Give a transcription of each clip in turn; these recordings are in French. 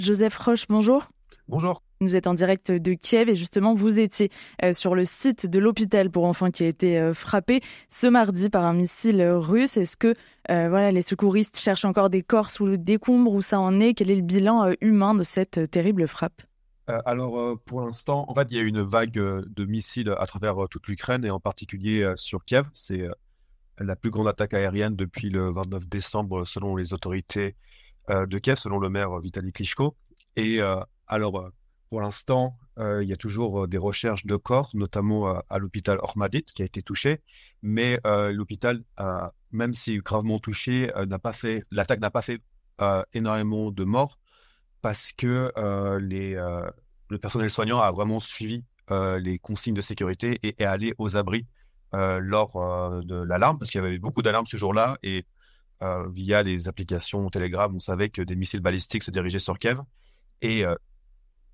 Joseph Roche, bonjour. Bonjour. Vous êtes en direct de Kiev et justement vous étiez sur le site de l'hôpital pour enfants qui a été frappé ce mardi par un missile russe. Est-ce que les secouristes cherchent encore des corps sous le décombre? Où ça en est? Quel est le bilan humain de cette terrible frappe? Pour l'instant, en fait, il y a eu une vague de missiles à travers toute l'Ukraine et en particulier sur Kiev. C'est la plus grande attaque aérienne depuis le 29 décembre selon les autorités de Kiev, selon le maire Vitaly Klitschko. Et pour l'instant, il y a toujours des recherches de corps, notamment à l'hôpital Ormadit qui a été touché. Mais l'hôpital, même si gravement touché, l'attaque n'a pas fait énormément de morts parce que le personnel soignant a vraiment suivi les consignes de sécurité et est allé aux abris lors de l'alarme, parce qu'il y avait beaucoup d'alarmes ce jour-là et via les applications Telegram, on savait que des missiles balistiques se dirigeaient sur Kiev et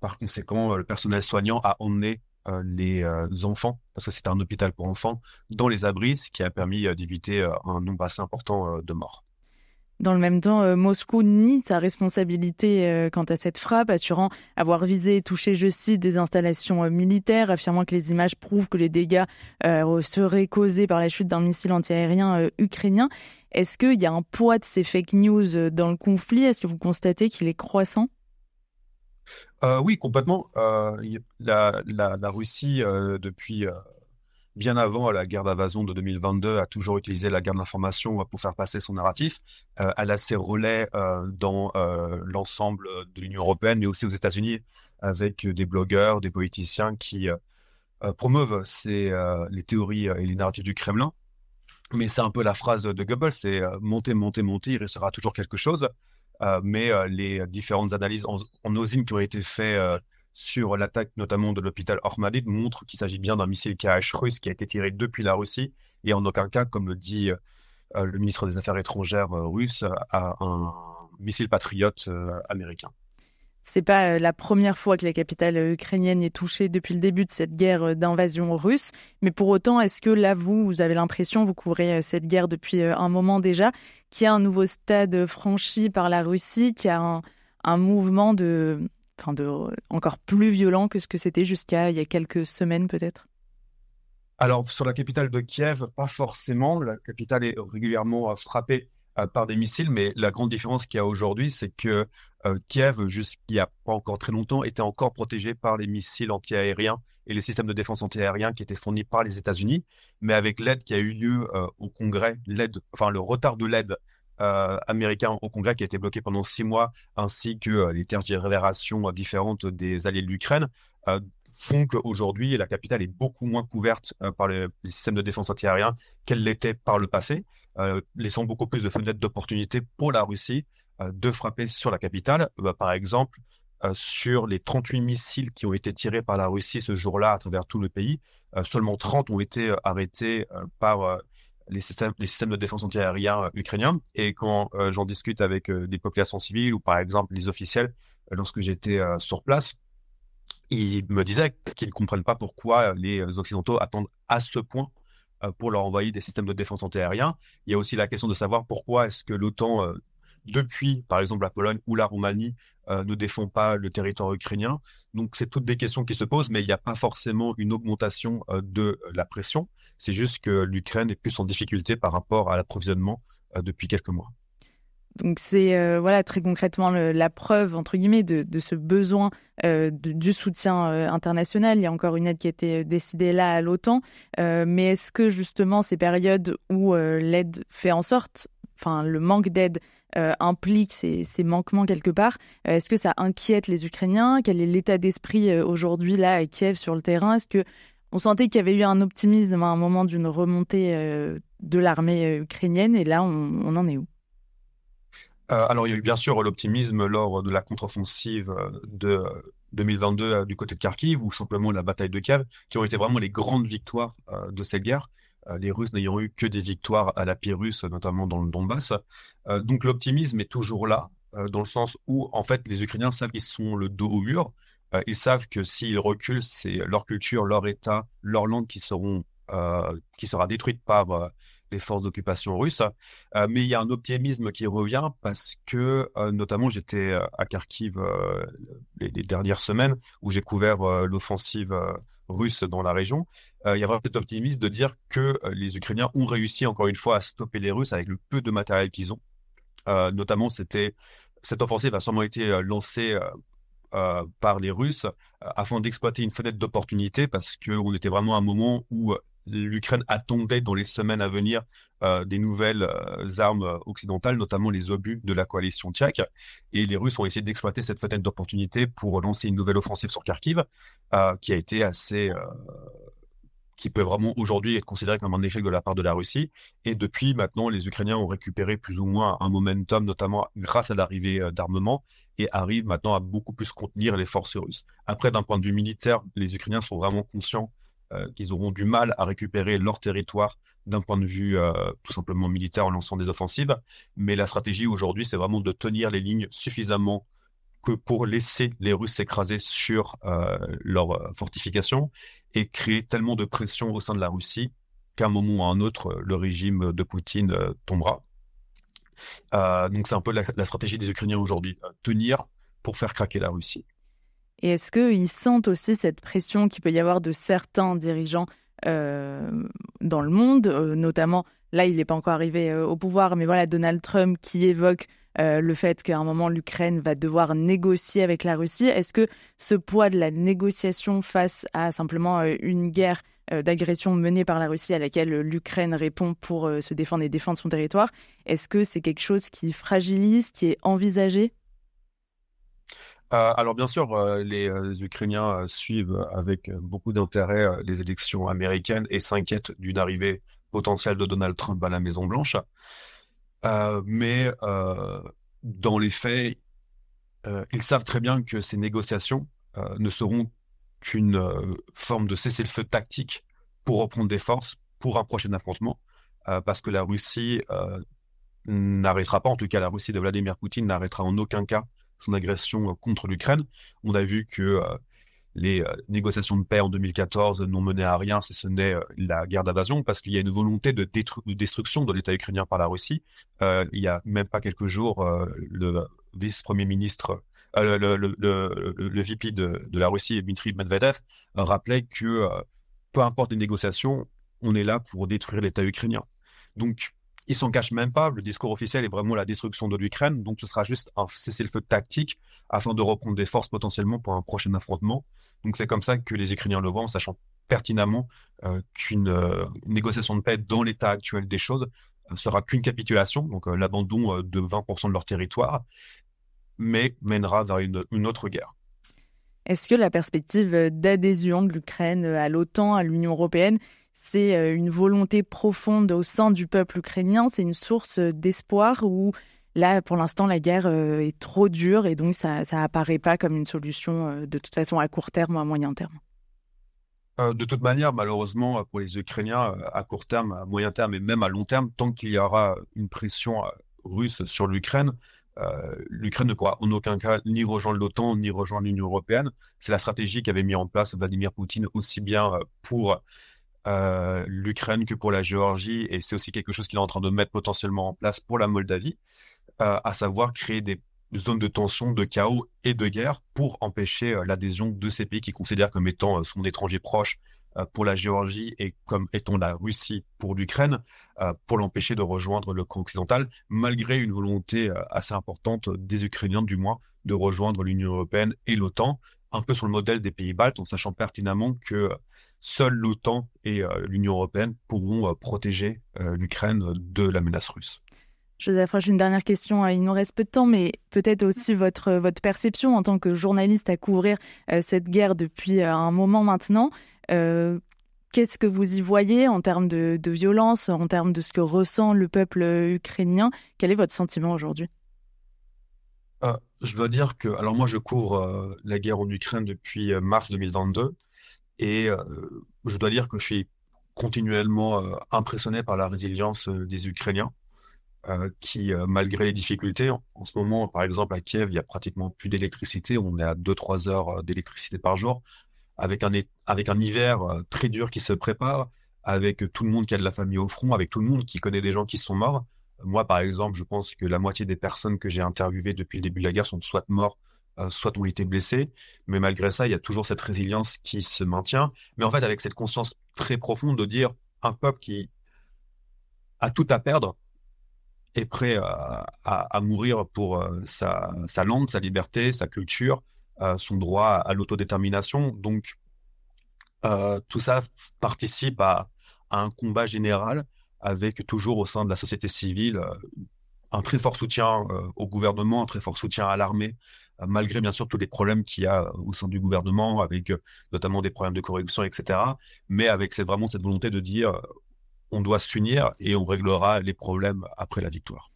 par conséquent, le personnel soignant a emmené les enfants, parce que c'était un hôpital pour enfants, dans les abris, ce qui a permis d'éviter un nombre assez important de morts. Dans le même temps, Moscou nie sa responsabilité quant à cette frappe, assurant avoir visé et touché, je cite, des installations militaires, affirmant que les images prouvent que les dégâts seraient causés par la chute d'un missile antiaérien ukrainien. Est-ce qu'il y a un poids de ces fake news dans le conflit? Est-ce que vous constatez qu'il est croissant? Oui, complètement. La Russie, depuis bien avant la guerre d'invasion de 2022, a toujours utilisé la guerre d'information pour faire passer son narratif. Elle a ses relais dans l'ensemble de l'Union européenne, mais aussi aux États-Unis, avec des blogueurs, des politiciens qui promeuvent les théories et les narratifs du Kremlin. Mais c'est un peu la phrase de Goebbels, c'est monter, monter, monter, il restera toujours quelque chose. Mais les différentes analyses en OSIM qui ont été faites sur l'attaque notamment de l'hôpital Ormadid montrent qu'il s'agit bien d'un missile KH russe qui a été tiré depuis la Russie et en aucun cas, comme le dit le ministre des Affaires étrangères russe, à un missile patriote américain. C'est pas la première fois que la capitale ukrainienne est touchée depuis le début de cette guerre d'invasion russe. Mais pour autant, est-ce que là, vous avez l'impression, vous couvrez cette guerre depuis un moment déjà, qu'il y a un nouveau stade franchi par la Russie, qu'il y a un mouvement encore plus violent que ce que c'était jusqu'à il y a quelques semaines peut-être? Alors, sur la capitale de Kiev, pas forcément. La capitale est régulièrement frappée par des missiles, mais la grande différence qu'il y a aujourd'hui, c'est que Kiev, jusqu'il n'y a pas encore très longtemps, était encore protégée par les missiles antiaériens et les systèmes de défense antiaériens qui étaient fournis par les États-Unis. Mais avec l'aide qui a eu lieu au Congrès, le retard de l'aide américain au Congrès qui a été bloqué pendant 6 mois, ainsi que les tergiversations différentes des alliés de l'Ukraine, font qu'aujourd'hui, la capitale est beaucoup moins couverte par les systèmes de défense antiaériens qu'elle l'était par le passé, laissant beaucoup plus de fenêtres d'opportunité pour la Russie de frapper sur la capitale. Par exemple, sur les 38 missiles qui ont été tirés par la Russie ce jour-là à travers tout le pays, seulement 30 ont été arrêtés par les systèmes de défense antiaérien ukrainiens. Et quand j'en discute avec des populations civiles ou par exemple les officiels, lorsque j'étais sur place, ils me disaient qu'ils ne comprennent pas pourquoi les Occidentaux attendent à ce point pour leur envoyer des systèmes de défense antiaériens. Il y a aussi la question de savoir pourquoi est-ce que l'OTAN, depuis par exemple la Pologne ou la Roumanie, ne défend pas le territoire ukrainien. Donc c'est toutes des questions qui se posent, mais il n'y a pas forcément une augmentation de la pression. C'est juste que l'Ukraine est plus en difficulté par rapport à l'approvisionnement depuis quelques mois. Donc c'est très concrètement la preuve, entre guillemets, de ce besoin du soutien international. Il y a encore une aide qui a été décidée là à l'OTAN. Mais est-ce que justement ces périodes où l'aide fait en sorte, le manque d'aide implique ces manquements quelque part, est-ce que ça inquiète les Ukrainiens? Quel est l'état d'esprit aujourd'hui là à Kiev sur le terrain? Est-ce que on sentait qu'il y avait eu un optimisme à un moment d'une remontée de l'armée ukrainienne et là on en est où? Alors, il y a eu bien sûr l'optimisme lors de la contre-offensive de 2022 du côté de Kharkiv ou simplement la bataille de Kiev, qui ont été vraiment les grandes victoires de cette guerre. Les Russes n'ayant eu que des victoires à la Pyrrhus, notamment dans le Donbass. Donc l'optimisme est toujours là, dans le sens où en fait les Ukrainiens savent qu'ils sont le dos au mur. Ils savent que s'ils reculent, c'est leur culture, leur État, leur langue qui sera détruite par les forces d'occupation russes. Mais il y a un optimisme qui revient parce que, notamment, j'étais à Kharkiv les dernières semaines où j'ai couvert l'offensive russe dans la région. Il y a vraiment cet optimisme de dire que les Ukrainiens ont réussi encore une fois à stopper les Russes avec le peu de matériel qu'ils ont. Notamment, cette offensive a sûrement été lancée par les Russes afin d'exploiter une fenêtre d'opportunité parce qu'on était vraiment à un moment où l'Ukraine attendait dans les semaines à venir des nouvelles armes occidentales, notamment les obus de la coalition tchèque. Et les Russes ont essayé d'exploiter cette fenêtre d'opportunité pour lancer une nouvelle offensive sur Kharkiv qui a été qui peut vraiment aujourd'hui être considéré comme un échec de la part de la Russie. Et depuis maintenant, les Ukrainiens ont récupéré plus ou moins un momentum, notamment grâce à l'arrivée d'armement, et arrivent maintenant à beaucoup plus contenir les forces russes. Après, d'un point de vue militaire, les Ukrainiens sont vraiment conscients qu'ils auront du mal à récupérer leur territoire d'un point de vue tout simplement militaire en lançant des offensives. Mais la stratégie aujourd'hui, c'est vraiment de tenir les lignes suffisamment que pour laisser les Russes s'écraser sur leurs fortifications et créer tellement de pression au sein de la Russie qu'à un moment ou à un autre, le régime de Poutine tombera. Donc c'est un peu la stratégie des Ukrainiens aujourd'hui, tenir pour faire craquer la Russie. Et est-ce qu'ils sentent aussi cette pression qu'il peut y avoir de certains dirigeants dans le monde, notamment, là, il n'est pas encore arrivé au pouvoir, mais voilà, Donald Trump qui évoque le fait qu'à un moment, l'Ukraine va devoir négocier avec la Russie. Est-ce que ce poids de la négociation face à simplement une guerre d'agression menée par la Russie à laquelle l'Ukraine répond pour se défendre et défendre son territoire, est-ce que c'est quelque chose qui fragilise, qui est envisagé ? Alors bien sûr, les Ukrainiens suivent avec beaucoup d'intérêt les élections américaines et s'inquiètent d'une arrivée potentielle de Donald Trump à la Maison-Blanche. Mais dans les faits, ils savent très bien que ces négociations ne seront qu'une forme de cessez-le-feu tactique pour reprendre des forces pour un prochain affrontement, parce que la Russie n'arrêtera pas, en tout cas la Russie de Vladimir Poutine n'arrêtera en aucun cas son agression contre l'Ukraine. On a vu que les négociations de paix en 2014 n'ont mené à rien si ce n'est la guerre d'invasion, parce qu'il y a une volonté de destruction de l'État ukrainien par la Russie. Il y a même pas quelques jours, le vice-premier ministre, le VP de la Russie, Dmitry Medvedev, rappelait que peu importe les négociations, on est là pour détruire l'État ukrainien. Donc, ils s'en cachent même pas. Le discours officiel est vraiment la destruction de l'Ukraine. Donc, ce sera juste un cessez-le-feu tactique afin de reprendre des forces potentiellement pour un prochain affrontement. Donc, c'est comme ça que les Ukrainiens le voient, en sachant pertinemment qu'une négociation de paix dans l'état actuel des choses sera qu'une capitulation, donc l'abandon de 20% de leur territoire, mais mènera vers une autre guerre. Est-ce que la perspective d'adhésion de l'Ukraine à l'OTAN, à l'Union européenne, c'est une volonté profonde au sein du peuple ukrainien, c'est une source d'espoir où là, pour l'instant, la guerre est trop dure et donc ça apparaît pas comme une solution de toute façon à court terme ou à moyen terme? De toute manière, malheureusement, pour les Ukrainiens, à court terme, à moyen terme et même à long terme, tant qu'il y aura une pression russe sur l'Ukraine, l'Ukraine ne pourra en aucun cas ni rejoindre l'OTAN, ni rejoindre l'Union européenne. C'est la stratégie qu'avait mis en place Vladimir Poutine aussi bien pour l'Ukraine que pour la Géorgie, et c'est aussi quelque chose qu'il est en train de mettre potentiellement en place pour la Moldavie, à savoir créer des zones de tension, de chaos et de guerre pour empêcher l'adhésion de ces pays qui considèrent comme étant son étranger proche pour la Géorgie et comme étant la Russie pour l'Ukraine, pour l'empêcher de rejoindre le camp occidental, malgré une volonté assez importante des Ukrainiens du moins de rejoindre l'Union européenne et l'OTAN, un peu sur le modèle des pays baltes, en sachant pertinemment que seule l'OTAN et l'Union européenne pourront protéger l'Ukraine de la menace russe. Joseph Roche, une dernière question. Il nous reste peu de temps, mais peut-être aussi votre perception en tant que journaliste à couvrir cette guerre depuis un moment maintenant. Qu'est-ce que vous y voyez en termes de violence, en termes de ce que ressent le peuple ukrainien? Quel est votre sentiment aujourd'hui? Je dois dire que, alors moi je couvre la guerre en Ukraine depuis mars 2022 et je dois dire que je suis continuellement impressionné par la résilience des Ukrainiens. Qui, malgré les difficultés, en ce moment, par exemple, à Kiev, il y a pratiquement plus d'électricité. On est à 2-3 heures d'électricité par jour, avec un hiver très dur qui se prépare, avec tout le monde qui a de la famille au front, avec tout le monde qui connaît des gens qui sont morts. Moi, par exemple, je pense que la moitié des personnes que j'ai interviewées depuis le début de la guerre sont soit morts, soit ont été blessés. Mais malgré ça, il y a toujours cette résilience qui se maintient. Mais en fait, avec cette conscience très profonde de dire un peuple qui a tout à perdre est prêt à mourir pour sa langue, sa liberté, sa culture, son droit à l'autodétermination. Donc, tout ça participe à un combat général avec toujours au sein de la société civile un très fort soutien au gouvernement, un très fort soutien à l'armée, malgré bien sûr tous les problèmes qu'il y a au sein du gouvernement, avec notamment des problèmes de corruption, etc. Mais avec vraiment cette volonté de dire on doit s'unir et on réglera les problèmes après la victoire.